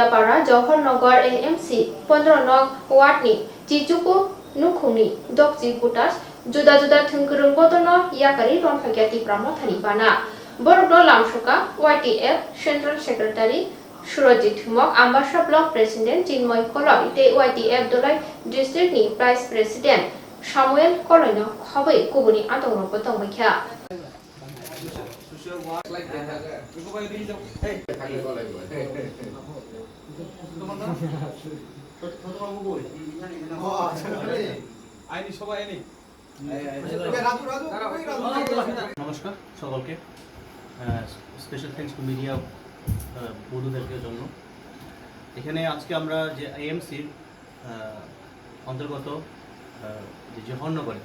Bhuiya Jawaharnagar AMC 15 nong Wardni Jijuku Nukhugni Dokji Butas juda-juda thungkurung botono yakari Romphaikha Tipra Mothani Bana Borokdo Lamsuka YTF Central Secretary Surojit Mok Ambassa Block President Chinmoy Koloi Te YTF Dolai District ni Vice President Samuel Koloino Khumpui Kubuni Atong Potong Mekha নমস্কার সকলকে special thanks to media বন্ধুদেরকে জন্য এখানে আজকে আমরা যে এএমসির অন্তর্গত যে জওহরনগরে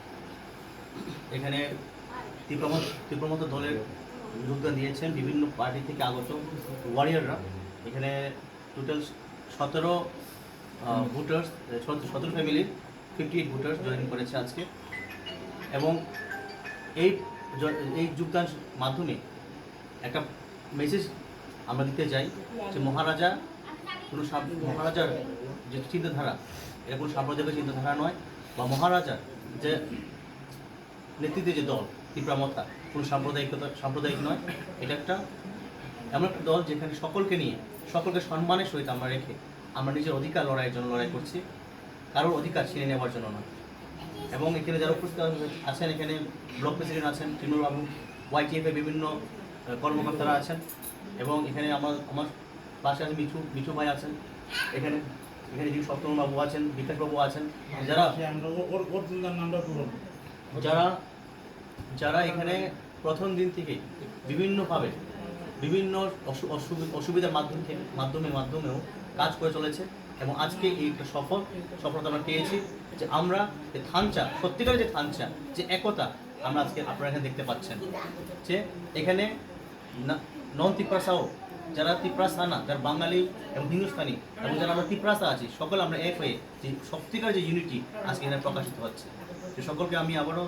এখানে তীব্রমত দলের যোগদান দিয়েছেন বিভিন্ন পার্টি থেকে আগত ওয়ারিয়াররা এখানে টোটাল 17 ভোটার্স 17 ফ্যামিলির 58 ভোটার্স জয়েন করেছে আজকে এবং এই যোগদান মাধ্যমে একটা মেসেজ আমরা দিতে চাই যে মহারাজার যে চিন্তাধারা এটা কোনো সাম্প্রদায়িক চিন্তাধারা নয় বা মহারাজার যে নেতৃত্বে যে দল ত্রিপুরা মথা কোনো সাম্প্রদায়িক নয় এটা একটা এমন একটা দল যেখানে সকলকে নিয়ে সকলকে সম্মানের সহিত আমরা রেখে আমরা নিজের অধিকার লড়াইয়ের জন্য লড়াই করছি কারোর অধিকার ছিনে নেওয়ার জন্য নয় এবং এখানে যারা উপস্থিত আছেন এখানে ব্লক প্রেসিডেন্ট আছেন তৃণমূলবাবু YTF এর বিভিন্ন কর্মকর্তারা আছেন এবং এখানে আমার পাশে আছে মিঠু ভাই আছেন এখানে যিনি সপ্তমবাবু আছেন বিকাশবাবু আছেন যারা এখানে প্রথম দিন থেকে বিভিন্নভাবে বিভিন্ন অসুবিধার মাধ্যমেও কাজ করে চলেছে এবং আজকে এই একটা সফলতা আমরা পেয়েছি যে আমরা যে থানচা সত্যিকারের যে থানচা যে একতা আমরা আজকে আপনারা এখানে দেখতে পাচ্ছেন যে এখানে নন তিপ্রাসাও যারা তিপ্রাসা না যারা বাঙালি এবং হিন্দুস্তানি এবং যারা আমরা তিপ্রাসা আছি সকলে আমরা এক হয়ে যে সত্যিকার যে ইউনিটি আজকে এখানে প্রকাশিত হচ্ছে তো সকলকে আমি আবারও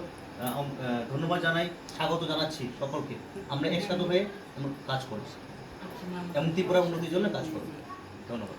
ধন্যবাদ জানাই স্বাগত জানাচ্ছি সকলকে আমরা একসাথে হয়ে কাজ করছি এবং ত্রিপুরা উন্নতির জন্য কাজ করব ধন্যবাদ।